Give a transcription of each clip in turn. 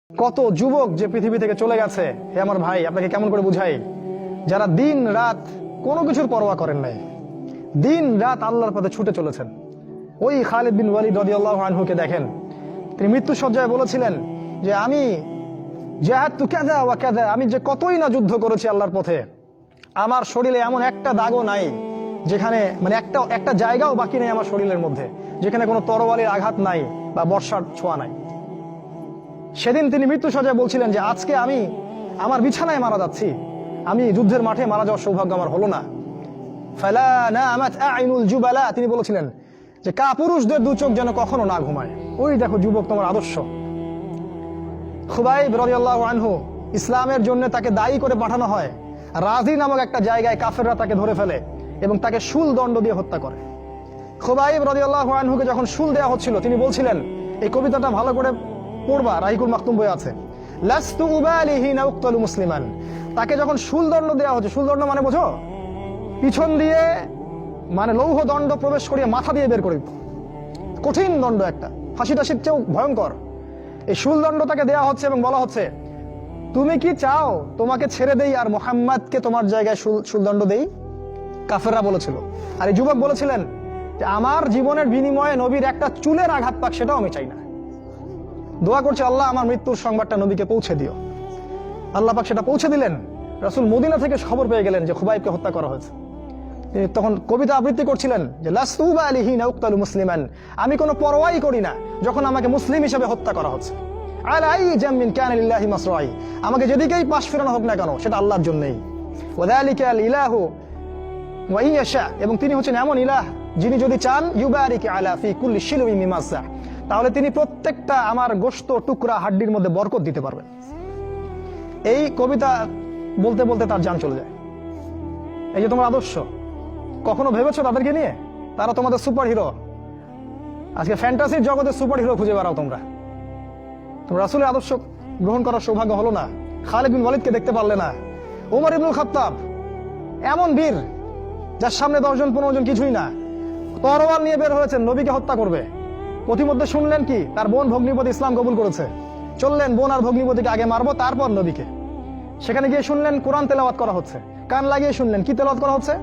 কত যুবক যে পৃথিবী থেকে চলে গেছে, হে আমার ভাই, আপনাকে কেমন করে বুঝাই, যারা দিন রাত কোনো কিছুর পরোয়া করেন নাই, দিন রাত আল্লাহর পথে ছুটে চলেছেন। ওই খালিদ বিন ওয়ালিদ রাদিয়াল্লাহু আনহুকে দেখেন, তিনি মৃত্যু সজ্জায় বলেছিলেন যে আমি জাহাদতু কাযা ওয়া কাযা, আমি যে কতই না যুদ্ধ করেছি আল্লাহর পথে, আমার শরীরে এমন একটা দাগও নাই যেখানে, মানে একটা জায়গাও বাকি নেই আমার শরীরের মধ্যে যেখানে কোনো তরবারির আঘাত নাই বা বর্ষার ছোঁয়া নাই। সেদিন তিনি মৃত্যু সজ্জায় বলছিলেন যে আজকে আমি আমার বিছানায় মারা যাচ্ছি, আমি যুদ্ধের মাঠে মারা যাওয়ার সৌভাগ্য আমার হলো না। ফালা নামাত আইনুল জুবালা, তিনি বলেছিলেন যে কাপুরুষদের দু চোখ যেন কখনো না ঘুমায়। ওই দেখো যুবক, তোমার আদর্শ। খুবাইব রাদিয়াল্লাহু আনহু, ইসলামের জন্য তাকে দায়ী করে পাঠানো হয়, রাজি নামক একটা জায়গায় কাফেররা তাকে ধরে ফেলে এবং তাকে শুল দণ্ড দিয়ে হত্যা করে। খুবাইব রাদিয়াল্লাহু আনহুকে যখন শুল দেওয়া হচ্ছিল, তিনি বলছিলেন, এই কবিতাটা ভালো করে পড়বা, রাহিকুল মাকতুম বই আছে, লাস্তু উবালি হিনা উক্তালু মুসলিমান। তাকে যখন শুল দণ্ড দেওয়া হচ্ছে, শুল দণ্ড মানে বোঝো, পিছন দিয়ে মানে লৌহ দণ্ড প্রবেশ করিয়ে মাথা দিয়ে বের করে দিত, কঠিন দণ্ড, একটা ফাঁসি টাসির চেয়েও ভয়ঙ্কর। এই শুল দণ্ড তাকে দেওয়া হচ্ছে এবং বলা হচ্ছে, তুমি কি চাও তোমাকে ছেড়ে দেই আর মুহাম্মাদকে তোমার জায়গায় শুলদণ্ড দেই? কাফেররা বলেছিল। আর এই যুবক বলেছিলেন যে আমার জীবনের বিনিময়ে নবীর একটা চুলের আঘাত পাক, সেটাও আমি চাই না। দোয়া করছে, আল্লাহ আমার মৃত্যুর সংবাদটা নবীকে পৌঁছে দিও। আল্লাহ পাক সেটা পৌঁছে দিলেন। রাসূল মদিনা থেকে খবর পেয়ে গেলেন যে খুবাইবকে হত্যা করা হয়েছে। তিনি তখন কবিতা আবৃত্তি করছিলেন যে লাস্তু উবালি হিনা উক্তালু মুসলিমান, আমি কোনো পরোয়াই করি না যখন আমাকে মুসলিম হিসেবে হত্যা করা হচ্ছে। আলাই জামিন কানা লিল্লাহি মাসরাই, আমাকে যেদিকেই পাশ ফেরানো হোক না কেন সেটা আল্লাহর জন্যই। ওয়াযালিকাল ইলাহু ওয়া ইয়াশা, এবং তিনি হচ্ছেন এমন ইলাহ যিনি যদি চান ইউবারিক আলা ফি কুল্লি শিলুই মিমাসা, তাহলে তিনি প্রত্যেকটা আমার গোশত টুকরা হাড্ডির মধ্যে বরকত দিতে পারবেন। এই কবিতা বলতে বলতে তার জান চলে যায়। এই যে তোমার আদর্শ, কখনো ভেবেছো তাদেরকে নিয়ে? তারা তোমাদের সুপার হিরো। আজকে ফ্যান্টাসির জগতে সুপার হিরো খুঁজে বেড়াও তোমরা। তোমরা রাসূলের আদর্শ গ্রহণ করার সৌভাগ্য হলো না। খালিদ বিন ওয়ালিদকে দেখতে পারলে না। ওমর ইবনুল খাত্তাব এমন বীর, যার সামনে 10 জন 15 জন কিছুই না, তরোয়াল নিয়ে বের হয়েছেন নবীকে হত্যা করবে। প্রতিমধ্যে শুনলেন কি, তার বোন ভগ্নিপতি ইসলাম কবুল করেছে। চললেন বোন আর ভগ্নিপতিকে আগে মারবো, তারপর নবীকে। সেখানে গিয়ে শুনলেন কোরআন তেলাওয়াত করা হচ্ছে, কান লাগিয়ে শুনলেন কি তেলাওয়াত করা হচ্ছে।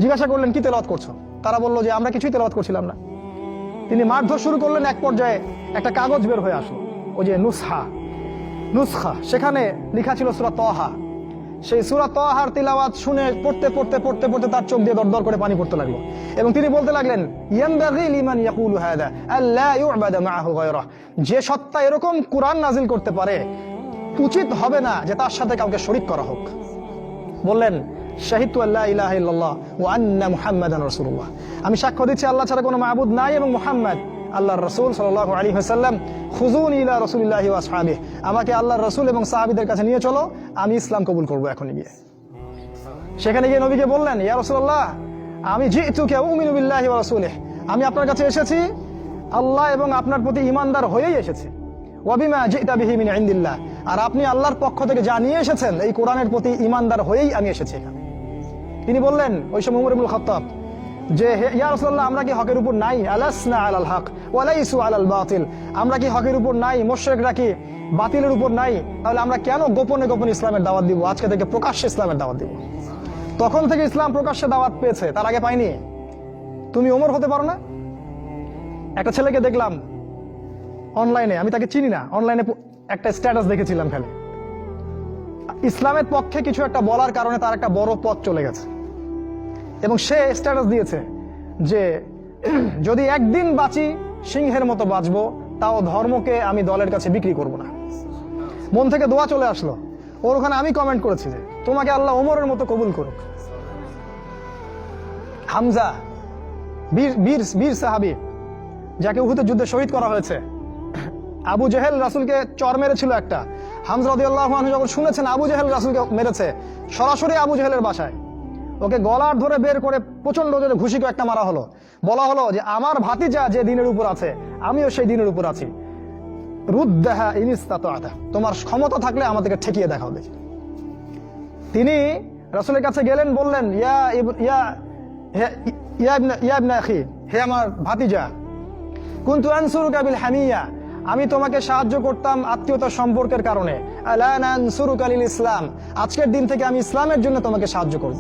জিজ্ঞাসা করলেন কি তেলাওয়াত করছো? তারা বললো যে আমরা কিছুই তেলাওয়াত করছিলাম না। তিনি মারধর শুরু করলেন। এক পর্যায়ে একটা কাগজ বের হয়ে আসলো, ওই যে নুসখা, সেখানে লেখা ছিল সূরা তাহা। সেই সূরা তাহার তিলাওয়াত শুনে পড়তে পড়তে পড়তে পড়তে তার চোখ দিয়ে দরদর করে পানি পড়তে লাগলো এবং তিনি বলতে লাগলেন, ইয়ানবাগি লিমান ইয়াকুলু হাদা আল্লা ইউবাদা মাআহু গায়রা, যে সত্তা এরকম কোরআন নাজিল করতে পারে, উচিত হবে না যে তার সাথে কাউকে শরীক করা হোক। বললেন, শাহিদতু আল্লা ইলাহা ইল্লাল্লাহ ওয়া আন্না মুহাম্মাদান রাসূলুল্লাহ, আমি সাক্ষ্য দিচ্ছি আল্লাহ ছাড়া কোনো মাবুদ নাই এবং মুহাম্মদ আল্লাহর রাসূল সাল্লাল্লাহু আলাইহি ওয়াসাল্লাম। খুযুনি ইলা রাসূলিল্লাহি ওয়া আসহাবিহি, আমাকে আল্লাহর রাসূল এবং সাহাবীদের কাছে নিয়ে চলো, আমি ইসলাম কবুল করব এখনই গিয়ে। সেখানে গিয়ে নবীকে বললেন, ইয়া রাসূলুল্লাহ, আমি জিতুকা উমিনু বিল্লাহি ওয়া রাসূলিহি, আমি আপনার কাছে এসেছি আল্লাহ এবং আপনার প্রতি ঈমানদার হয়েই এসেছি। ওয়া বিমা জিতা বিহি মিন ইনদিল্লাহ, আর আপনি আল্লাহর পক্ষ থেকে জানিয়ে এসেছেন এই কোরআনের প্রতি ঈমানদার হয়েই আমি এসেছি এখানে। তিনি বললেন, ওই সময় ওমর ইবনুল খাত্তাব, যে ইয়া রাসূলুল্লাহ, আমরা কি হকের উপর নাই? আলাসনা আলাল হক ওয়া লাইসু আলাল বাতিল, আমরা কি হকের উপর নাই? মুশরিকরা কি বাতিলের উপর নাই? তাহলে আমরা কেন গোপনে গোপনে ইসলামের দাওয়াত দিব? আজকে থেকে প্রকাশ্যে ইসলামের দাওয়াত দিব। তখন থেকে ইসলাম প্রকাশ্যে দাওয়াত পেয়েছে, তার আগে পায়নি। তুমি ওমর হতে পারো না? একটা ছেলেকে দেখলাম অনলাইনে, আমি তাকে চিনি না, অনলাইনে একটা স্ট্যাটাস দেখেছিলাম খালি, ইসলামের পক্ষে কিছু একটা বলার কারণে তার একটা বড় পথ চলে গেছে এবং সে স্ট্যাটাস দিয়েছে যে যদি একদিন বাঁচি সিংহের মতো বাঁচবো, তাও ধর্মকে আমি দলের কাছে বিক্রি করব না। মন থেকে দোয়া চলে আসলো ওর ওখানে। আমি কমেন্ট করেছি যে তোমাকে আল্লাহ ওমরের মতো কবুল করুক। হামজা বীর সাহাবী, যাকে উহুদের যুদ্ধে শহীদ করা হয়েছে। আবু জেহেল রাসূলকে চর মেরেছিল একটা। হামজা রাদিয়াল্লাহু আনহু যখন শুনেছেন আবু জেহেল রাসূলকে মেরেছে, সরাসরি আবু জেহেলের বাসায় ওকে গলার ধরে বের করে প্রচন্ড জোরে ঘুষিকে একটা মারা হলো। বলা হলো যে আমার ভাতিজা যে দিনের উপর আছে, আমিও সেই দিনের উপর আছি। রুদ্দাহা ইন ইসতাতা'তা, তোমার ক্ষমতা থাকলে আমাদেরকে ঠেকিয়ে দেখাও দেখি। তিনি রাসূলের কাছে গেলেন, বললেন, ইয়া ইবনা আখি, হে আমার ভাতিজা, কুনতু আনসুরুকা বিল হামিয়া, আমি তোমাকে সাহায্য করতাম আত্মীয়তার সম্পর্কের কারণে, আলা নানসুরুকা লিল ইসলাম, আজকের দিন থেকে আমি ইসলামের জন্য তোমাকে সাহায্য করব।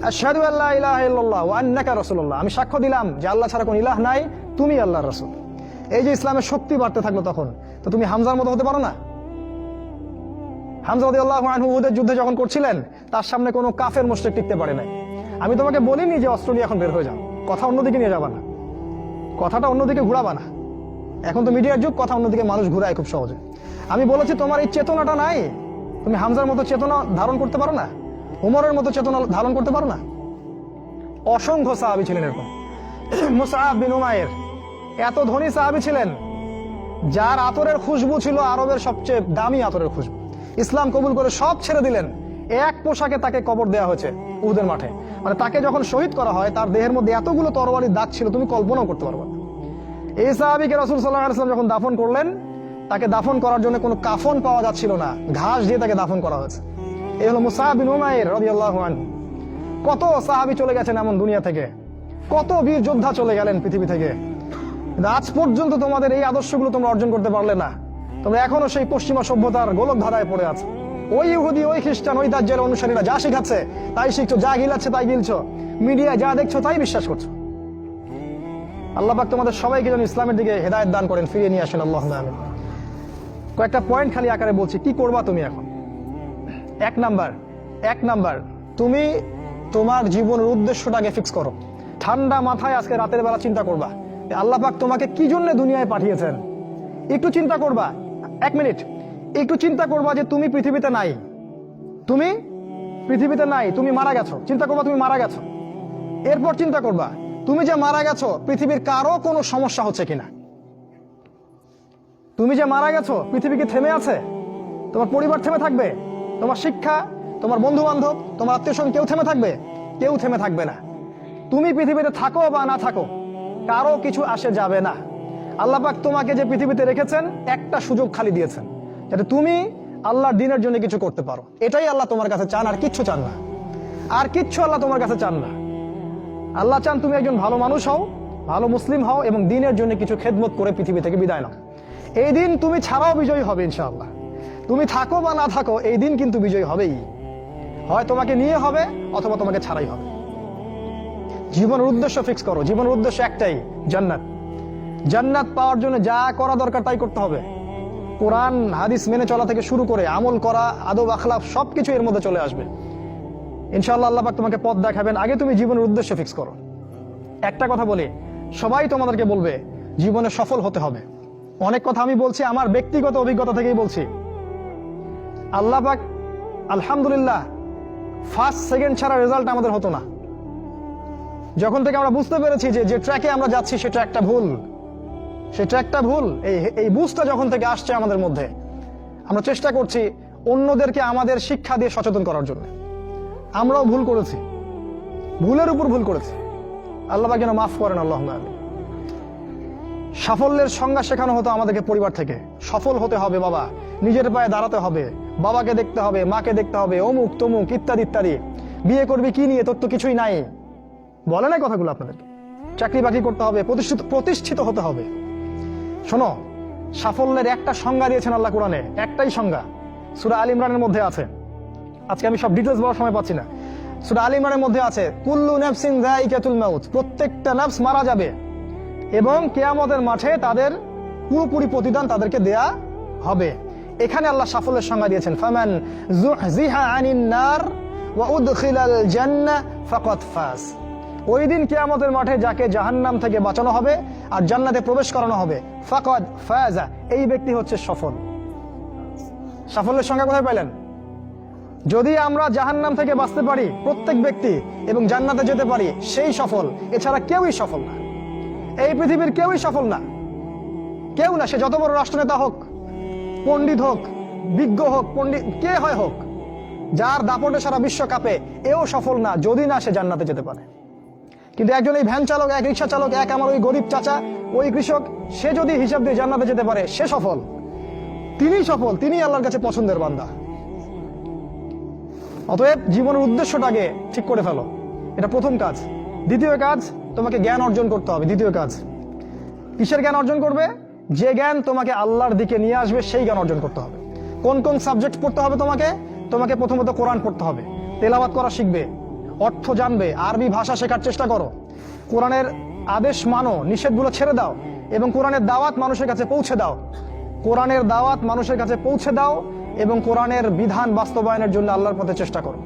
আশহাদু আল্লা ইলাহা ইল্লাল্লাহ ওয়া আন্নাকা রাসূলুল্লাহ, আমি সাক্ষ্য দিলাম যে আল্লাহ ছাড়া কোনো ইলাহ নাই, তুমি আল্লাহর রাসূল। এই যে ইসলামের শক্তি বাড়তে থাকলো, তখন তো তুমি হামজার মতো হতে পারো না? হামজা রাদিয়াল্লাহু আনহু উহুদের যুদ্ধে যখন করছিলেন, তার সামনে কোনো কাফের মুশরিক টিকতে পারে নাই। আমি তোমাকে বলিনি যে অস্ত্র নিয়ে এখন বের হয়ে যাও, কথা অন্যদিকে নিয়ে যাবা না, কথাটা অন্যদিকে ঘুরাবা না। এখন তো মিডিয়ার যুগ, কথা অন্যদিকে মানুষ ঘুরায় খুব সহজে। আমি বলেছি তোমার এই চেতনাটা নাই, তুমি হামজার মতো চেতনা ধারণ করতে পারো না, উমরের মতো চেতনা ধারণ করতে পারো না। অসংখ্য সাহাবী ছিলেন এরকম। মুসআব বিন উমাইর এত ধনী সাহাবী ছিলেন, যার আতরের খুশবু ছিল আরবের সবচেয়ে দামি আতরের খুশবু। ইসলাম কবুল করে সব ছেড়ে দিলেন, এক পোশাকে তাকে কবর দেওয়া হয়েছে উহুদের মাঠে। মানে তাকে যখন শহীদ করা হয়, তার দেহের মধ্যে এতগুলো তরবারির দাগ ছিল, তুমি কল্পনাও করতে পারবে না। এই সাহাবীকে রাসূল সাল্লাল্লাহু আলাইহি ওয়াসাল্লাম যখন দাফন করলেন, তাকে দাফন করার জন্য কোনো কাফন পাওয়া যাচ্ছিল না, ঘাস দিয়ে তাকে দাফন করা হয়েছে। এই হলো মুসআব বিন উমাইর রাদিয়াল্লাহু আনহু। কত সাহাবী চলে গেছেন এমন দুনিয়া থেকে, কত বীর যোদ্ধা চলে গেলেন পৃথিবী থেকে, কিন্তু আজ পর্যন্ত তোমাদের এই আদর্শগুলো তোমরা অর্জন করতে পারলে না। তোমরা এখনো সেই পশ্চিমা সভ্যতার গোলক ধাঁধায় পড়ে আছো। ওই ইহুদি, ওই খ্রিস্টান, ওই দাজ্জাল অনুসারীরা যা শিখাচ্ছে তাই শিখছো, যা গিলাচ্ছে তাই গিলছো, মিডিয়ায় যা দেখছো তাই বিশ্বাস করছো। আল্লাহ পাক তোমাদের সবাইকে যেন ইসলামের দিকে হেদায়েত দান করেন, ফিরিয়ে নিয়ে আসেন, আল্লাহুম্মা আমিন। কয়েকটা পয়েন্ট খালি আকারে বলছি, কি করবা তুমি এখন। এক নাম্বার, তুমি তোমার জীবনের উদ্দেশ্যটাকে ফিক্স করো। ঠান্ডা মাথায় আজকে রাতের বেলা চিন্তা করবা আল্লাহ পাক তোমাকে কি জন্য দুনিয়ায় পাঠিয়েছেন। একটু চিন্তা করবা, 1 মিনিট একটু চিন্তা করবা যে তুমি পৃথিবীতে নাই, তুমি পৃথিবীতে নাই, তুমি মারা গেছো। চিন্তা করবা তুমি মারা গেছো। এরপর চিন্তা করবা তুমি যে মারা গেছো, পৃথিবীর কারো কোনো সমস্যা হচ্ছে কিনা। তুমি যে মারা গেছো, পৃথিবী কি থেমে আছে? তোমার পরিবার থেমে থাকবে? তোমার শিক্ষা, তোমার বন্ধু বান্ধব, তোমার আত্মীয় স্বজন কেউ থেমে থাকবে? কেউ থেমে থাকবে না। তুমি পৃথিবীতে থাকো বা না থাকো, কারো কিছু আসে যাবে না। আল্লাহ পাক তোমাকে যে পৃথিবীতে রেখেছেন, একটা সুযোগ খালি দিয়েছেন যাতে তুমি আল্লাহর দ্বীনের জন্য কিছু করতে পারো। এটাই আল্লাহ তোমার কাছে চান, আর কিচ্ছু চান না। আর কিচ্ছু আল্লাহ তোমার কাছে চান না। আল্লাহ চান তুমি একজন ভালো মানুষ হও, ভালো মুসলিম হও, এবং দ্বীনের জন্য কিছু খেদমত করে পৃথিবী থেকে বিদায় নাও। এই দিন তুমি ছাড়াও বিজয়ী হবে ইনশাআল্লাহ। তুমি থাকো বা না থাকো, এই দিন কিন্তু বিজয়ী হবেই। হয় তোমাকে নিয়ে হবে, অথবা তোমাকে ছাড়াই হবে। জীবনের উদ্দেশ্য ফিক্স করো। জীবনের উদ্দেশ্য একটাই, জান্নাত। জান্নাত পাওয়ার জন্য যা করা দরকার তাই করতে হবে। কোরআন হাদিস মেনে চলা থেকে শুরু করে আমল করা, আদব আখলাক সবকিছু এর মধ্যে চলে আসবে ইনশাআল্লাহ। আল্লাহ পাক তোমাকে পথ দেখাবেন। আগে তুমি জীবনের উদ্দেশ্য ফিক্স করো। একটা কথা বলি, সবাই তোমাদেরকে বলবে জীবনে সফল হতে হবে। অনেক কথা আমি বলছি আমার ব্যক্তিগত অভিজ্ঞতা থেকেই বলছি। আল্লাহ পাক আলহামদুলিল্লাহ ফার্স্ট সেকেন্ড ছাড়া রেজাল্ট আমাদের হতো না। যখন থেকে আমরা বুঝতে পেরেছি যে ট্র্যাকে আমরা যাচ্ছি সে ট্র্যাকটা ভুল, সে ট্র্যাকটা ভুল, এই বুঝটা যখন থেকে আসছে আমাদের মধ্যে, আমরা চেষ্টা করছি অন্যদেরকে আমাদের শিক্ষা দিয়ে সচেতন করার জন্য। আমরাও ভুল করেছি, ভুলের উপর ভুল করেছি। আল্লাহ পাক যেন মাফ করেন, আল্লাহুম্মা আমিন। সাফল্যের সংজ্ঞা শেখানো হতো আমাদেরকে পরিবার থেকে। সফল হতে হবে বাবা, নিজের পায়ে দাঁড়াতে হবে, বাবাকে দেখতে হবে, মাকে দেখতে হবে, অমুক তমুক ইত্যাদি ইত্যাদি। বিয়ে করবি কি নিয়ে, তোর তো কিছুই নাই, বলে না কথাগুলো আপনাদেরকে। চাকরি বাকরি করতে হবে, প্রতিষ্ঠিত হতে হবে। শোনো, সাফল্যের একটা সংজ্ঞা দিয়েছেন আল্লাহ কোরআনে, একটাই সংজ্ঞা, সূরা আল ইমরানের মধ্যে আছে। আজকে আমি সব ডিটেলস বলার সময় পাচ্ছি না। সূরা আল ইমরানের মধ্যে আছে, কুল্লু নাফসিন যায়িকাতুল মাউত, প্রত্যেকটা নফস মারা যাবে এবং কিয়ামতের মাঠে তাদের পুরোপুরি প্রতিদান তাদেরকে দেয়া হবে। এখানে আল্লাহ সাফল্যের সংজ্ঞা দিয়েছেন, ফামান যুহজিহা আনিন নার ওয়া উদখিলাল জান্নাহ ফাকাদ ফাজ। ওই দিন কিয়ামতের মাঠে যাকে জাহান্নাম থেকে বাঁচানো হবে আর জান্নাতে প্রবেশ করানো হবে, ফাকাদ ফাজা, এই ব্যক্তি হচ্ছে সফল। সাফল্যের সংজ্ঞা কোথায় পাইলেন? যদি আমরা জাহান্নাম থেকে বাঁচতে পারি প্রত্যেক ব্যক্তি এবং জান্নাতে যেতে পারি, সেই সফল। এছাড়া কেউই সফল না, এই পৃথিবীর কেউই সফল না, কেউ না। সে যত বড় রাষ্ট্রনেতা হোক, পণ্ডিত হোক, বিজ্ঞ হোক, পণ্ডিত কে হয় হোক, যার দাপটে সারা বিশ্ব কাঁপে, এও সফল না যদি না সে জান্নাতে যেতে পারে। কিন্তু একজন এই ভ্যান চালক, এক রিক্সা চালক, এক আমার ওই গরিব চাচা, ওই কৃষক, সে যদি হিসাব দিয়ে জান্নাতে যেতে পারে, সে সফল। তিনিই সফল, তিনি আল্লাহর কাছে পছন্দের বান্দা। অতএব জীবনের উদ্দেশ্যটাকে ঠিক করে ফেলো, এটা প্রথম কাজ। দ্বিতীয় কাজ, তোমাকে জ্ঞান অর্জন করতে হবে। দ্বিতীয় কাজ, কিসের জ্ঞান অর্জন করবে? যে জ্ঞান তোমাকে আল্লাহর দিকে নিয়ে আসবে সেই জ্ঞান অর্জন করতে হবে। কোন কোন সাবজেক্ট পড়তে হবে তোমাকে? তোমাকে প্রথমত কোরআন পড়তে হবে, তেলাওয়াত করা শিখবে, অর্থ জানবে, আরবি ভাষা শেখার চেষ্টা করো, কোরআনের আদেশ মানো, নিষেধগুলো ছেড়ে দাও, এবং কোরআনের দাওয়াত মানুষের কাছে পৌঁছে দাও। কোরআনের দাওয়াত মানুষের কাছে পৌঁছে দাও এবং কোরআনের বিধান বাস্তবায়নের জন্য আল্লাহর পথে চেষ্টা করো।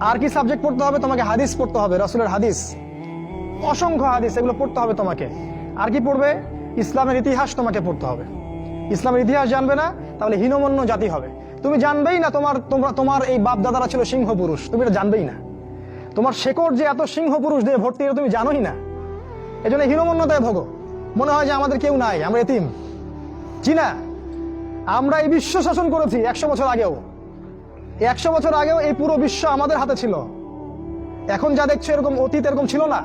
আর কি সাবজেক্ট পড়তে হবে? তোমাকে হাদিস পড়তে হবে, রাসূলের হাদিস, অসংখ্য হাদিস, এগুলো পড়তে হবে তোমাকে। আর কি পড়বে? ইসলামের ইতিহাস তোমাকে পড়তে হবে। ইসলামের ইতিহাস জানবে না, তাহলে হীনমন্য জাতি হবে। তুমি জানবেই না তোমার এই বাপ দাদারা ছিল সিংহ পুরুষ, তুমি এটা জানবেই না। তোমার শেকড় যে এত সিংহ পুরুষ দিয়ে ভর্তি, এটা তুমি জানোই না। এই জন্য হীনমন্যতায় ভোগো, মনে হয় যে আমাদের কেউ নাই, আমরা এতিম। জি না, আমরা এই বিশ্ব শাসন করেছি 100 বছর আগেও। 100 বছর আগেও এই পুরো বিশ্ব আমাদের হাতে ছিল। এখন যা দেখছো এরকম অতীত এরকম ছিল না।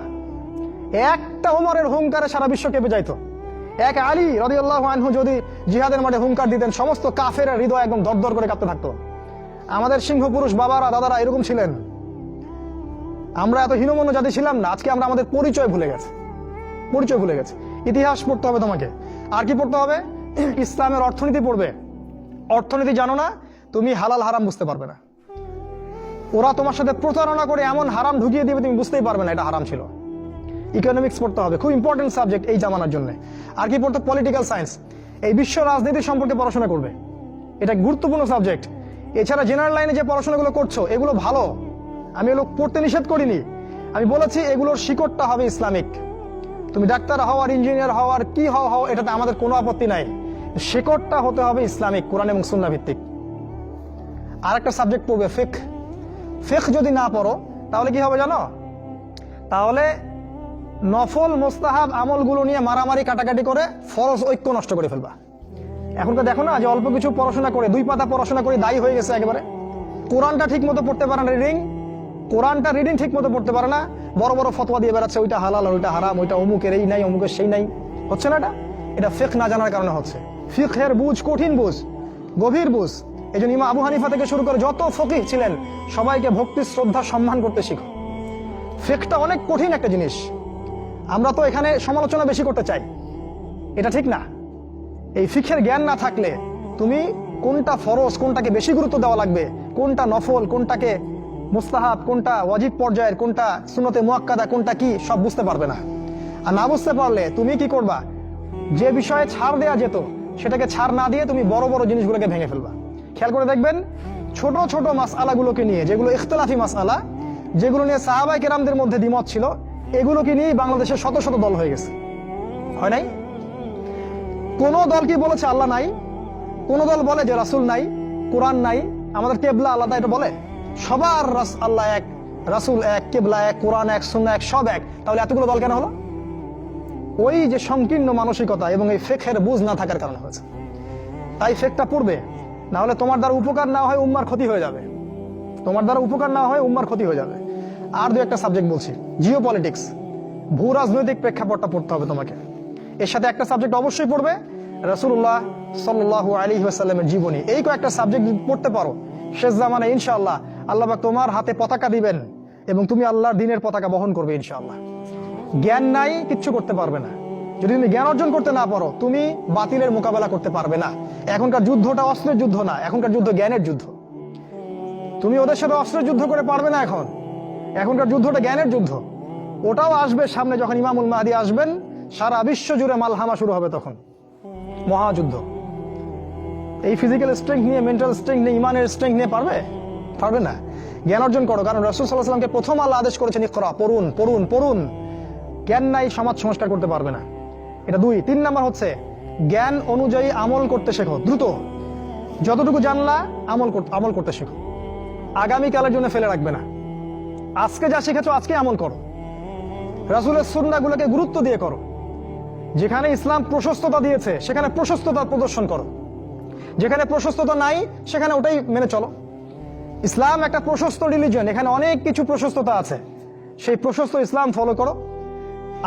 একটা ওমরের হুঙ্কারে সারা বিশ্ব কেঁপে যাইতো। এক আলী রাদিয়াল্লাহু আনহু যদি জিহাদের মাঠে হুঙ্কার দিতেন, সমস্ত কাফেরের হৃদয় একদম দরদর করে কাঁপতে থাকতো। আমাদের সিংহ পুরুষ বাবারা দাদারা এরকম ছিলেন। আমরা এত হীনমন্য জাতি ছিলাম না। আজকে আমরা আমাদের পরিচয় ভুলে গেছি। ইতিহাস পড়তে হবে তোমাকে। আর কি পড়তে হবে? ইসলামের অর্থনীতি পড়বে। অর্থনীতি জানো না, তুমি হালাল হারাম বুঝতে পারবে না। ওরা তোমার সাথে প্রতারণা করে এমন হারাম ঢুকিয়ে দিবে, তুমি বুঝতেই পারবে না এটা হারাম ছিল। ইকোনমিক্স পড়তে হবে, খুব ইম্পর্টেন্ট সাবজেক্ট এই জামানার জন্য। আর কি পড়তে? পলিটিক্যাল সায়েন্স, এই বিশ্ব রাজনীতি সম্পর্কে পড়াশোনা করবে, এটা গুরুত্বপূর্ণ সাবজেক্ট। এছাড়া জেনারেল লাইনে যে পড়াশোনাগুলো করছো এগুলো ভালো, আমি এগুলো পড়তে নিষেধ করিনি। আমি বলেছি এগুলোর শিকড়টা হবে ইসলামিক। তুমি ডাক্তার হওয়ার, ইঞ্জিনিয়ার হওয়ার, কি হও, এটাতে আমাদের কোনো আপত্তি নাই। শিকড়টা হতে হবে ইসলামিক, কোরআন এবং সুন্নাহ ভিত্তিক। আর একটা সাবজেক্ট পড়বে ফিকহ। ফিকহ যদি না পড়ো তাহলে কি হবে জানো? তাহলে নফল মোস্তাহাব আমলগুলো নিয়ে মারামারি কাটাকাটি করে ফরজ ঐক্য নষ্ট করে ফেলবা। এখনকার দেখো না যে অল্প কিছু পড়াশোনা করে, 2 পাতা পড়াশোনা করে দায়ী হয়ে গেছে একেবারে। কোরআনটা ঠিক মতো পড়তে পারে না, রিডিং ঠিক মতো পড়তে পারে না, বড় বড় ফতোয়া দিয়ে বেড়াচ্ছে, ওইটা হালাল আর ওইটা হারাম, ওইটা অমুকের এই নাই অমুকের সেই নাই। হচ্ছে না এটা ফিকহ না জানার কারণে হচ্ছে। ফিকহের বুঝ কঠিন বুঝ, গভীর বুঝ। এই জন্য ইমাম আবু হানিফা থেকে শুরু করে যত ফকিহ ছিলেন সবাইকে ভক্তি শ্রদ্ধা সম্মান করতে শিখো। ফিকহটা অনেক কঠিন একটা জিনিস। আমরা তো এখানে সমালোচনা বেশি করতে চাই, এটা ঠিক না। এই ফিকহের জ্ঞান না থাকলে তুমি কোনটা ফরজ, কোনটাকে বেশি গুরুত্ব দেওয়া লাগবে, কোনটা নফল, কোনটাকে মুস্তাহাব, কোনটা ওয়াজিব পর্যায়ের, কোনটা সুন্নতে মুআক্কাদা, কোনটা কি, সব বুঝতে পারবে না। আর না বুঝতে পারলে তুমি কি করবা? যে বিষয়ে ছাড় দেয়া যেত সেটাকে ছাড় না দিয়ে তুমি বড় বড় জিনিসগুলোকে ভেঙে ফেলবা। খেয়াল করে দেখবেন, ছোট ছোট মাসআলাগুলোকে নিয়ে, যেগুলো ইখতিলাফি মাসআলা, যেগুলো নিয়ে সাহাবায়ে কেরামদের মধ্যে দ্বিমত ছিল, এগুলোকে নিয়ে বাংলাদেশে শত শত দল হয়ে গেছে। হয় নাই? কোন দল কি বলেছে আল্লাহ নাই? কোন দল বলে যে রাসূল নাই, কোরআন নাই, আমাদের কেবলা আলাদা, এটা বলে? সবার আল্লাহ এক, রাসূল এক, কেবলা এক, কোরআন এক, সুন্নাহ এক, সব এক। তাহলে এতগুলো দল কেন হলো? ওই যে সংকীর্ণ মানসিকতা এবং এই ফিকহের বুঝ না থাকার কারণে হয়েছে। তাই ফিকহটা পড়বে, না হলে তোমার দ্বারা উপকার না হয় উম্মার ক্ষতি হয়ে যাবে। আর 2 একটা সাবজেক্ট বলছি, জিও পলিটিক্স, ভূ রাজনৈতিক প্রেক্ষাপটটা পড়তে হবে তোমাকে। এর সাথে একটা সাবজেক্ট অবশ্যই পড়বে, রাসূলুল্লাহ সাল্লাল্লাহু আলাইহি ওয়াসাল্লামের জীবনী। এই কয়েকটা সাবজেক্ট পড়তে পারো, শেষ জামানায় ইনশাআল্লাহ আল্লাহ পাক তোমার হাতে পতাকা দিবেন এবং তুমি আল্লাহর দ্বীনের পতাকা বহন করবে ইনশাআল্লাহ। জ্ঞান নাই, কিচ্ছু করতে পারবে না। যদি তুমি জ্ঞান অর্জন করতে না পারো, তুমি বাতিলের মোকাবেলা করতে পারবে না। এখনকার যুদ্ধটা অস্ত্রের যুদ্ধ না, এখনকার যুদ্ধ জ্ঞানের যুদ্ধ। তুমি ওদের সাথে অস্ত্রের যুদ্ধ করে পারবে না। এখনকার যুদ্ধটা জ্ঞানের যুদ্ধ। ওটাও আসবে সামনে, যখন ইমামুল মাহদী আসবেন, সারা বিশ্ব জুড়ে মালহামা শুরু হবে, তখন মহাযুদ্ধ। এই ফিজিক্যাল স্ট্রেংথ নিয়ে, মেন্টাল স্ট্রেংথ নিয়ে, ইমানের স্ট্রেংথ নিয়ে পারবে না। জ্ঞান অর্জন করো, কারণ রাসূল সাল্লাল্লাহু আলাইহি ওয়াসাল্লামকে প্রথম আল্লাহ আদেশ করেছেন ইকরা, পড়ুন। জ্ঞান নাই, সমাজ সংস্কার করতে পারবে না। এটা 2। 3 নাম্বার হচ্ছে জ্ঞান অনুযায়ী আমল করতে শেখো, দ্রুত। যতটুকু জানলা আমল করতে শেখো, আগামীকালের জন্য ফেলে রাখবে না। আজকে যা শিখেছো আজকে আমল করো, রাসূলের সুন্নাহগুলোকে গুরুত্ব দিয়ে করো। যেখানে ইসলাম প্রশস্ততা দিয়েছে সেখানে প্রশস্ততা প্রদর্শন করো, যেখানে প্রশস্ততা নাই সেখানে ওটাই মেনে চলো। ইসলাম একটা প্রশস্ত রিলিজিয়ন, এখানে অনেক কিছু প্রশস্ততা আছে, সেই প্রশস্ত ইসলাম ফলো করো,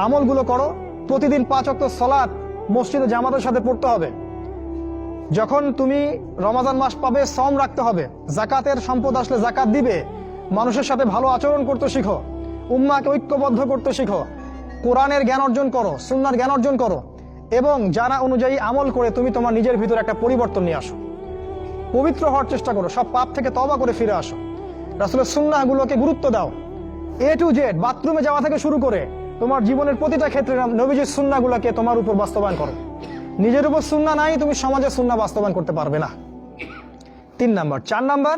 আমলগুলো করো। প্রতিদিন 5 ওয়াক্ত সালাত মসজিদে জামাতের সাথে পড়তে হবে। যখন তুমি রমাদান মাস পাবে, সওম রাখতে হবে। যাকাতের সম্পদ আসলে যাকাত দিবে। মানুষের সাথে ভালো আচরণ করতে শিখো, উম্মাহকে ঐক্যবদ্ধ করতে শিখো, কোরআনের জ্ঞান অর্জন করো, সুন্নাহর জ্ঞান অর্জন করো। এবং জানা অনুযায়ী আমল করে তুমি তোমার নিজের ভিতরে একটা পরিবর্তন নিয়ে আসো, পবিত্র হওয়ার চেষ্টা করো, সব পাপ থেকে তওবা করে ফিরে আসো, রাসূলের সুন্নাহগুলোকে গুরুত্ব দাও। এ টু জেড, বাথরুমে যাওয়া থেকে শুরু করে তোমার জীবনের প্রতিটা ক্ষেত্রে নবীজির সুন্নাহগুলোকে তোমার উপর বাস্তবায়ন করো। নিজের উপর সুন্নাহ নাই, তুমি সমাজে সুন্নাহ বাস্তবায়ন করতে পারবে না। 3 নাম্বার। 4 নাম্বার,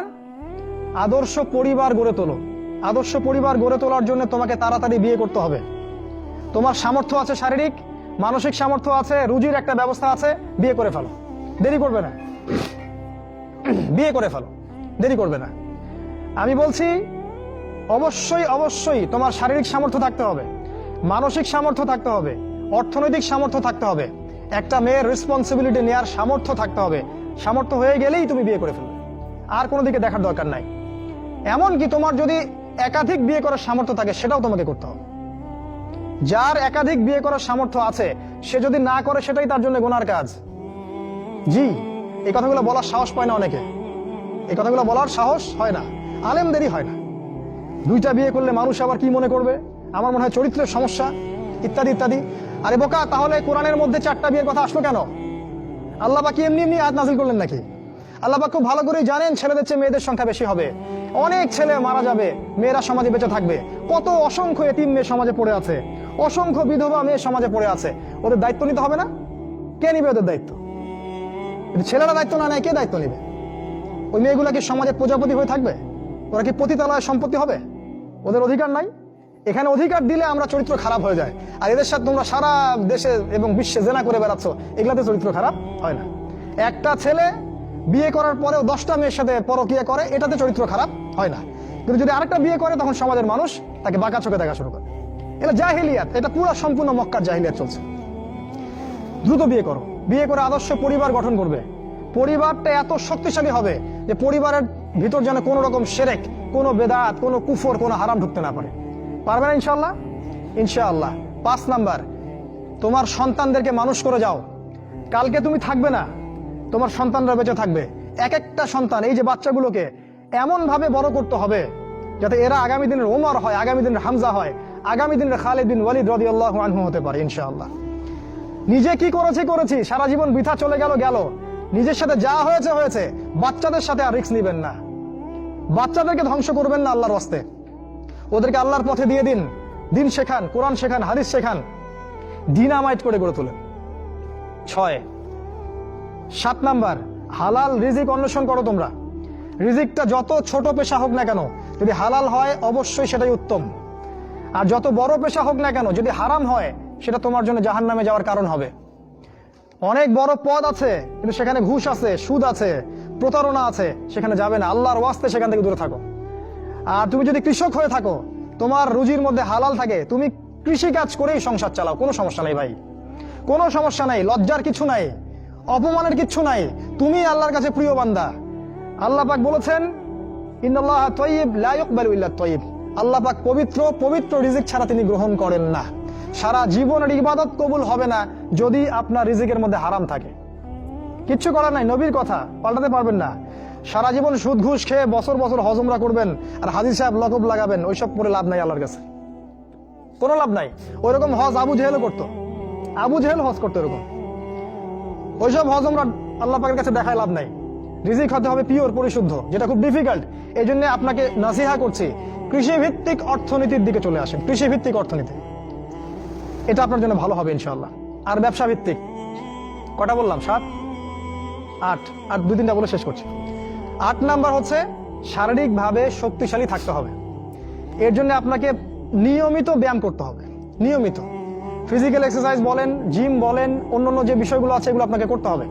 আদর্শ পরিবার গড়ে তোলো। আদর্শ পরিবার গড়ে তোলার জন্য তোমাকে তাড়াতাড়ি বিয়ে করতে হবে। তোমার সামর্থ্য আছে, শারীরিক মানসিক সামর্থ্য আছে, রুজির একটা ব্যবস্থা আছে, বিয়ে করে ফেলো, দেরি করবে না। বিয়ে করে ফেলো, দেরি করবে না। আমি বলছি অবশ্যই অবশ্যই তোমার শারীরিক সামর্থ্য থাকতে হবে, মানসিক সামর্থ্য থাকতে হবে, অর্থনৈতিক সামর্থ্য থাকতে হবে, একটা মেয়ের রেসপন্সিবিলিটি নেওয়ার সামর্থ্য থাকতে হবে। সামর্থ্য হয়ে গেলেই তুমি বিয়ে করে ফেলবে, আর কোনো দিকে দেখার দরকার নাই। এমনকি তোমার যদি একাধিক বিয়ে করার সামর্থ্য থাকে সেটাও তোমাকে করতে হবে। যার একাধিক বিয়ে করার সামর্থ্য আছে সে যদি না করে সেটাই তার জন্য গুনার কাজ। জি, এই কথাগুলো বলার সাহস পায় না অনেকে, এই কথাগুলো বলার সাহস হয় না, আলেমদেরই হয় না। 2টা বিয়ে করলে মানুষ আবার কি মনে করবে, আমার মনে হয় চরিত্রের সমস্যা, ইত্যাদি ইত্যাদি। আরে বোকা, তাহলে কোরআনের মধ্যে 4টা বিয়ের কথা আসলো কেন? আল্লাহ পাক এমনি এমনি আয়াত নাযিল করলেন নাকি? আল্লাহ পাক খুব ভালো করেই জানেন ছেলেদের চেয়ে মেয়েদের সংখ্যা বেশি হবে, অনেক ছেলে মারা যাবে, মেয়েরা সমাজে বেঁচে থাকবে। কত অসংখ্য এতিম মেয়ে সমাজে পড়ে আছে, অসংখ্য বিধবা মেয়ে সমাজে পড়ে আছে। ওদের দায়িত্ব নিতে হবে না? কে নিবে ওদের দায়িত্ব? ছেলেরা দায়িত্ব না নেয় কে দায়িত্ব নিবে? ওই মেয়েগুলা কি সমাজে প্রজাপতি হয়ে থাকবে? ওরা কি পতিতালয় সম্পত্তি হবে? ওদের অধিকার নাই? এখানে অধিকার দিলে আমরা চরিত্র খারাপ হয়ে যায়। আর এদের সাথে তোমরা সারা দেশে এবং বিশ্বে জেনা করে বেড়াচ্ছ, এগুলাতে চরিত্র খারাপ হয় না। একটা ছেলে বিয়ে করার পরেও 10টা মেয়ের সাথে পরকীয়া করে, এটাতে চরিত্র খারাপ হয় না। কিন্তু যদি আরেকটা বিয়ে করে তখন সমাজের মানুষ তাকে বাঁকা চোখে দেখা শুরু করে। এটা জাহিলিয়াত, এটা পুরো সম্পূর্ণ মক্কার জাহিলিয়াত চলছে। দ্রুত বিয়ে করো, বিয়ে করে আদর্শ পরিবার গঠন করবে। পরিবারটা এত শক্তিশালী হবে যে পরিবারের ভিতর যেন কোনো রকম শিরক, কোনো বেদাত, কোনো কুফর, কোনো হারাম ঢুকতে না পারে। পারবে না ইনশাআল্লাহ? ইনশাআল্লাহ। 5 নাম্বার, তোমার সন্তানদেরকে মানুষ করে যাও। কালকে তুমি থাকবে না, তোমার সন্তানরা বেঁচে থাকবে। এক একটা সন্তান, এই যে বাচ্চাগুলোকে এমন ভাবে বড় করতে হবে যাতে এরা আগামী দিনের ওমর হয়, আগামী দিনের হামজা হয়, আগামী দিনের খালিদ বিন ওয়ালিদ রাদিয়াল্লাহু আনহু হতে পারে ইনশাআল্লাহ। নিজে কি করেছি, সারা জীবন বৃথা চলে গেল। নিজের সাথে যা হয়েছে হয়েছে, বাচ্চাদের সাথে আর রিস্ক নিবেন না। বাচ্চাদেরকে ধ্বংস করবেন না আল্লাহর ওয়াস্তে। ওদেরকে আল্লাহর পথে দিয়ে দিন, দিন শেখান, কোরআন শেখান, হাদিস শেখান, ডিনামাইট করে গড়ে তোলেন। 7 নাম্বার, হালাল রিজিক অন্বেষণ করো তোমরা। রিজিকটা যত ছোট পেশা হোক না কেন, যদি হালাল হয় অবশ্যই সেটাই উত্তম। আর যত বড় পেশা হোক না কেন, যদি হারাম হয় সেটা তোমার জন্য জাহান্নামে যাওয়ার কারণ হবে। অনেক বড় পদ আছে কিন্তু সেখানে ঘুষ আছে, সুদ আছে, প্রতারণা আছে, সেখানে যাবে না। আল্লাহর ওয়াস্তে সেখান থেকে দূরে থাকো। আর তুমি যদি কৃষক হয়ে থাকো, তোমার রুজির মধ্যে হালাল থাকে, তুমি কৃষি কাজ করেই সংসার চালাও, কোনো সমস্যা নাই ভাই, কোনো সমস্যা নাই। লজ্জার কিছু নাই, অপমানের কিছু নাই। তুমি আল্লাহর কাছে প্রিয় বান্দা। আল্লাহ পাক বলেছেন, ইন্নাল্লাহা তাইয়্যিব লা ইয়াকবালু ইল্লা তাইয়্যিব। আল্লাহ পাক পবিত্র, পবিত্র রিজিক ছাড়া তিনি গ্রহণ করেন না। সারা জীবনের ইবাদত কবুল হবে না যদি আপনার রিজিকের মধ্যে হারাম থাকে। কিচ্ছু করার নাই, নবীর কথা পাল্টাতে পারবেন না। সারা জীবন সুদ ঘুষ খেয়ে বছর বছর হজমরা করবেন আর হাজী সাহেব লকব লাগাবেন, ওইসব করে লাভ নাই আল্লাহর কাছে, কোনো লাভ নাই। ওইরকম হজ আবু জেহেলও করতো, আবু জেহেল হজ করতো এরকম। ওইসব হজ আমরা আল্লাহ পাকের কাছে দেখায় লাভ নাই। রিজিক হতে হবে পিওর, পরিশুদ্ধ, যেটা খুব ডিফিকাল্ট। এই জন্য আপনাকে নাসিহা করছি, কৃষিভিত্তিক অর্থনীতির দিকে চলে আসেন। কৃষিভিত্তিক অর্থনীতি, এটা আপনার জন্য ভালো হবে ইনশাআল্লাহ। আর ব্যবসা ভিত্তিক, কটা বললাম? 7, 8, আর 2-3টা বলে শেষ করছি। 8 নাম্বার হচ্ছে শারীরিকভাবে শক্তিশালী থাকতে হবে। এর জন্য আপনাকে নিয়মিত ব্যায়াম করতে হবে, নিয়মিত ফিজিক্যাল এক্সারসাইজ বলেন, জিম বলেন, অন্যান্য যে বিষয়গুলো আছে এগুলো আপনাকে করতে হবে।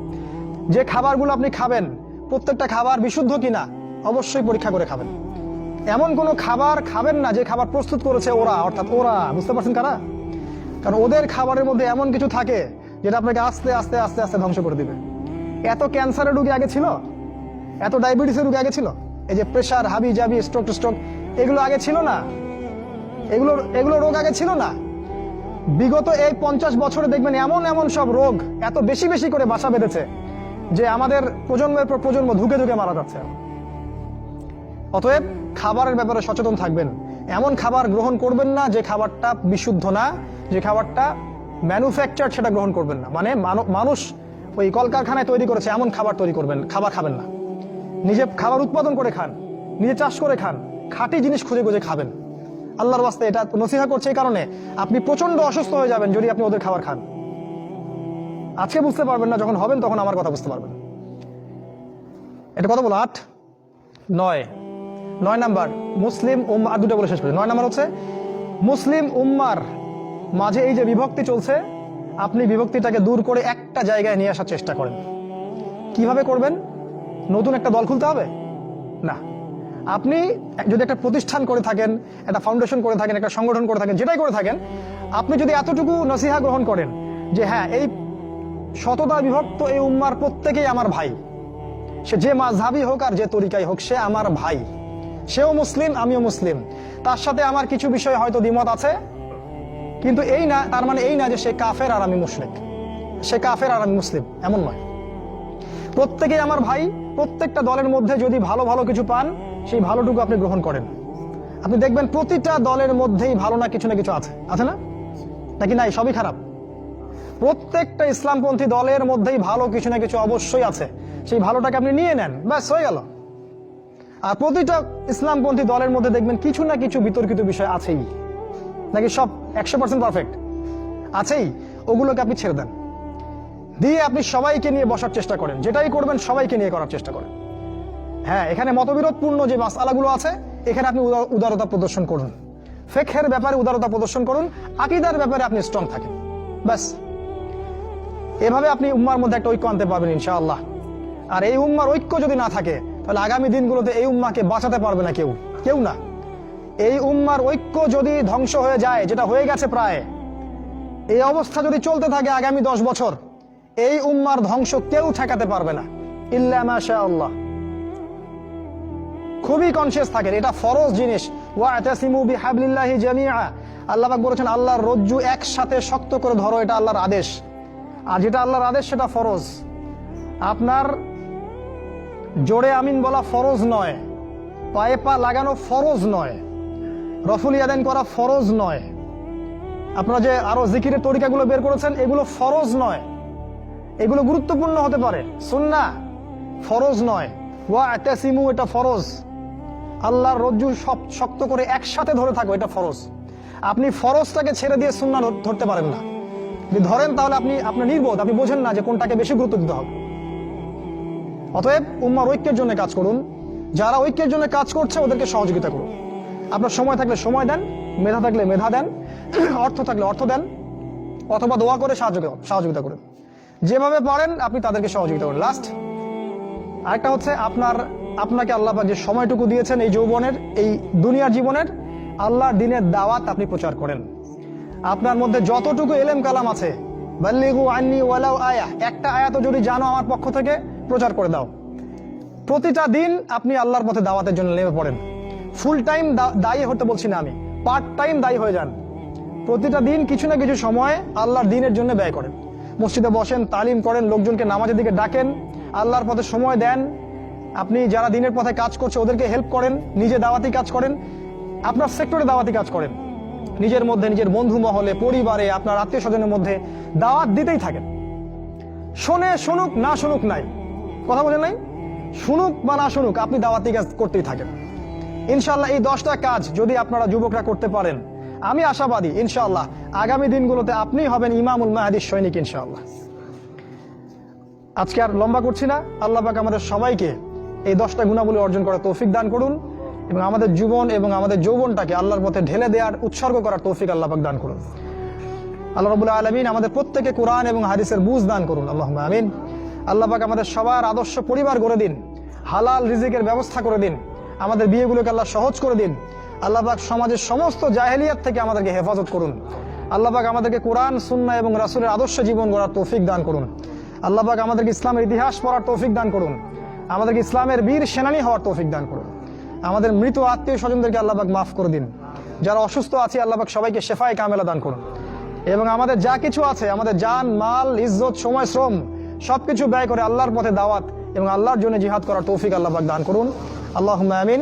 যে খাবারগুলো আপনি খাবেন, প্রত্যেকটা খাবার বিশুদ্ধ কিনা অবশ্যই পরীক্ষা করে খাবেন। এমন কোনো খাবার খাবেন না যে খাবার প্রস্তুত করেছে ওরা, অর্থাৎ ওরা, বুঝতে পারছেন কারা? কারণ ওদের খাবারের মধ্যে এমন কিছু থাকে যেটা আপনাকে আস্তে আস্তে আস্তে আস্তে ধ্বংস করে দিবে। এত ক্যান্সারের রোগী আগে ছিল, এত ডায়াবেটিসের রোগী আগে ছিল, এই যে প্রেশার, হাবি জাবি, স্ট্রোক এগুলো আগে ছিল না, এগুলো রোগ আগে ছিল না। বিগত এই 50 বছরে দেখবেন এমন এমন সব রোগ এত বেশি বেশি করে বাসা বেঁধেছে যে আমাদের প্রজন্মের পর প্রজন্ম ধুকে ধুকে মারা যাচ্ছে। অতএব খাবারের ব্যাপারে সচেতন থাকবেন। এমন খাবার গ্রহণ করবেন না যে খাবারটা বিশুদ্ধ না, যে খাবারটা ম্যানুফ্যাকচার সেটা গ্রহণ করবেন না, মানে মানুষ ওই কলকারখানায় তৈরি করেছে এমন খাবার খাবেন না। নিজে খাবার উৎপাদন করে খান, নিজে চাষ করে খান, খাঁটি জিনিস খুঁজে খুঁজে খাবেন। আল্লাহর ওয়াস্তে এটা নসিহা করছে এই কারণে, আপনি প্রচন্ড অসুস্থ হয়ে যাবেন যদি আপনি ওদের খাবার খান। আজকে বুঝতে পারবেন না, যখন হবেন তখন আমার কথা বুঝতে পারবেন। এটা কত বলো? 8, 9 নাম্বার মুসলিম উম্মাহ। আর দুটো বলে শেষ করি। 9 নাম্বার হচ্ছে মুসলিম উম্মার মাঝে এই যে বিভক্তি চলছে, আপনি বিভক্তিটাকে দূর করে একটা জায়গায় নিয়ে আসার চেষ্টা করেন। কিভাবে করবেন? নতুন একটা দল খুলতে হবে না। আপনি যদি একটা প্রতিষ্ঠান করে থাকেন, একটা ফাউন্ডেশন করে থাকেন, একটা সংগঠন করে থাকেন, যেটাই করে থাকেন, আপনি যদি এতটুকু নসিহা গ্রহণ করেন যে হ্যাঁ, এই শতদা বিভক্ত এই উম্মার প্রত্যেকেই আমার ভাই, সে যে মাযহাবী হোক আর যে তরিকাই হোক, সে আমার ভাই, সেও মুসলিম আমিও মুসলিম, তার সাথে আমার কিছু বিষয় হয়তো দ্বিমত আছে, কিন্তু এই না, তার মানে এই না যে সে কাফের আর আমি মুশরিক, সে কাফের আর আমি মুসলিম, এমন নয়। প্রত্যেকেই আমার ভাই। প্রত্যেকটা দলের মধ্যে যদি ভালো ভালো কিছু পান, সেই ভালোটুকু আপনি গ্রহণ করেন। আপনি দেখবেন প্রতিটা দলের মধ্যেই ভালো না কিছু আছে, আছে না? নাকি নাই? সবই খারাপ? প্রত্যেকটা ইসলামপন্থী দলের মধ্যেই ভালো কিছু না কিছু অবশ্যই আছে, সেই ভালোটাকে আপনি নিয়ে নেন, ব্যাস হয়ে গেল। আর প্রতিটা ইসলামপন্থী দলের মধ্যে দেখবেন কিছু না কিছু বিতর্কিত বিষয় আছেই, নাকি সব 100% পারফেক্ট আছেই, ওগুলোকে আপনি ছেড়ে দেন, দিয়ে আপনি সবাইকে নিয়ে বসার চেষ্টা করেন। যেটাই করবেন সবাইকে নিয়ে করার চেষ্টা করেন। হ্যাঁ, এখানে মতবিরোধপূর্ণ যে মাসআলাগুলো আছে, এখানে আপনি উদারতা প্রদর্শন করুন, ফিকহের ব্যাপারে উদারতা প্রদর্শন করুন, আকীদার ব্যাপারে আপনি স্ট্রং থাকেন, ব্যাস। এভাবে আপনি উম্মার মধ্যে একটা ঐক্য আনতে পারবেন ইনশাআল্লাহ। আর এই উম্মার ঐক্য যদি না থাকে, তাহলে আগামী দিনগুলোতে এই উম্মাকে বাঁচাতে পারবে না কেউ না। এই উম্মার ঐক্য যদি ধ্বংস হয়ে যায়, যেটা হয়ে গেছে প্রায়, এই অবস্থা যদি চলতে থাকে আগামী 10 বছর, এই উম্মার ধ্বংস কেউ ঠেকাতে পারবে না ইল্লা মাশাআল্লাহ। খুবই কনসিয়াস থাকেন, এটা ফরজ জিনিস। ওয়া'তাসিমু বিহাবলিল্লাহি জামিআ, আল্লাহ পাক বলেছেন আল্লাহর রজ্জু একসাথে শক্ত করে ধরো, এটা আল্লাহর আদেশ। আর যেটা আল্লাহর আদেশ সেটা ফরজ। আপনার জোরে আমিন বলা ফরজ নয়, পায়ে পা লাগানো ফরজ নয়, রফুল ইয়াদাইন করা ফরজ নয়, আপনারা যে আরো জিকিরের তরিকাগুলো বের করেছেন এগুলো ফরজ নয়। এগুলো গুরুত্বপূর্ণ হতে পারে, সুন্নাহ, ফরজ নয়। ওয়া'তাসিমু এটা ফরজ। আল্লাহর রজ্জু শক্ত করে একসাথে ধরে থাকো, এটা ফরজ। আপনি ফরজটাকে ছেড়ে দিয়ে সুন্নাহ ধরতে পারেন না। যদি ধরেন তাহলে আপনি নির্বোধ, আপনি বোঝেন না যে কোনটাকে বেশি গুরুত্ব দিতে হবে। অতএব উম্মার ঐক্যের জন্য কাজ করুন। যারা ঐক্যের জন্য কাজ করছে ওদেরকে সহযোগিতা করুন। আপনার সময় থাকলে সময় দেন, মেধা থাকলে মেধা দেন, অর্থ থাকলে অর্থ দেন, অথবা দোয়া করে সহযোগিতা করুন। যেভাবে পারেন আপনি তাদেরকে সহযোগিতা করুন। লাস্ট আরেকটা হচ্ছে, আপনাকে আল্লাহ পাক যে সময়টুকু দিয়েছেন এই যৌবনের, এই দুনিয়ার জীবনের, আল্লাহর দ্বীনের দাওয়াত আপনি প্রচার করেন। আপনার মধ্যে যতটুকু ইলম কালাম আছে, বাল্লিগু আন্নি ওয়ালাউ আয়া, একটা আয়াতও যদি জানো আমার পক্ষ থেকে, প্রচার করে দাও। প্রতিটা দিন আপনি আল্লাহর পথে দাওয়াতের জন্য নেমে পড়েন। ফুল টাইম দায়ী হতে বলছি না আমি, পার্ট টাইম দায়ী হয়ে যান। প্রতিটা দিন কিছু না কিছু সময় আল্লাহর দ্বীনের জন্য ব্যয় করেন। মসজিদে বসেন, তালিম করেন, লোকজনকে নামাজের দিকে ডাকেন, আল্লাহর পথে সময় দেন। আপনি যারা দ্বীনের পথে কাজ করছে ওদেরকে হেল্প করেন, নিজে দাওয়াতি কাজ করেন, আপনার সেক্টরে দাওয়াতি কাজ করেন, নিজের মধ্যে, নিজের বন্ধু মহলে, পরিবারে, আপনার আত্মীয় স্বজনের মধ্যে দাওয়াত দিতেই থাকেন। শুনুক না শুনুক নাই, কথা বলেন নাই, শুনুক বা না শুনুক, আপনি দাওয়াতি কাজ করতেই থাকেন। ইনশাআল্লাহ এই 10টা কাজ যদি আপনারা যুবকরা করতে পারেন, আমি আশাবাদী ইনশাআল্লাহ আগামী দিনগুলোতে আপনি হবেন ইমামুল মাহদির সৈনিক ইনশাআল্লাহ। আজকে আর লম্বা করছি না। আল্লাহ পাক আমাদের সবাইকে এই 10টা গুণাবলী অর্জন করার তৌফিক দান করুন, এবং আমাদের জীবন এবং আমাদের যৌবনটাকে আল্লাহর পথে ঢেলে দেওয়ার, উৎসর্গ করার তৌফিক আল্লাহ পাক দান করুন। আল্লাহ রাব্বুল আলামিন আমাদের প্রত্যেককে কোরআন এবং হাদিসের বুঝ দান করুন, আল্লাহুম্মা আমিন। আল্লাহ পাক আমাদের সবার আদর্শ পরিবার গড়ে দিন, হালাল রিজিকের ব্যবস্থা করে দিন, আমাদের বিয়েগুলোকে আল্লাহ সহজ করে দিন। আল্লাহ পাক সমাজের সমস্ত জাহেলিয়াত থেকে আমাদেরকে হেফাজত করুন। আল্লাহ পাক আমাদেরকে কোরআন, সুন্নাহ এবং রাসূলের আদর্শ জীবন গড়ার তৌফিক দান করুন। আল্লাহ পাক আমাদেরকে ইসলামের ইতিহাস পড়ার তৌফিক দান করুন, আমাদেরকে ইসলামের বীর সেনানী হওয়ার তৌফিক দান করুন। আমাদের মৃত আত্মীয় স্বজনদেরকে আল্লাহ পাক মাফ করে দিন। যারা অসুস্থ আছে আল্লাহ পাক সবাইকে শেফায়ে কামেলা দান করুন, এবং আমাদের যা কিছু আছে, আমাদের জান, মাল, ইজ্জত, সময়, শ্রম সবকিছু ব্যয় করে আল্লাহর পথে দাওয়াত এবং আল্লাহর জন্য জিহাদ করার তৌফিক আল্লাহ পাক দান করুন। আল্লাহুম্মা আমিন।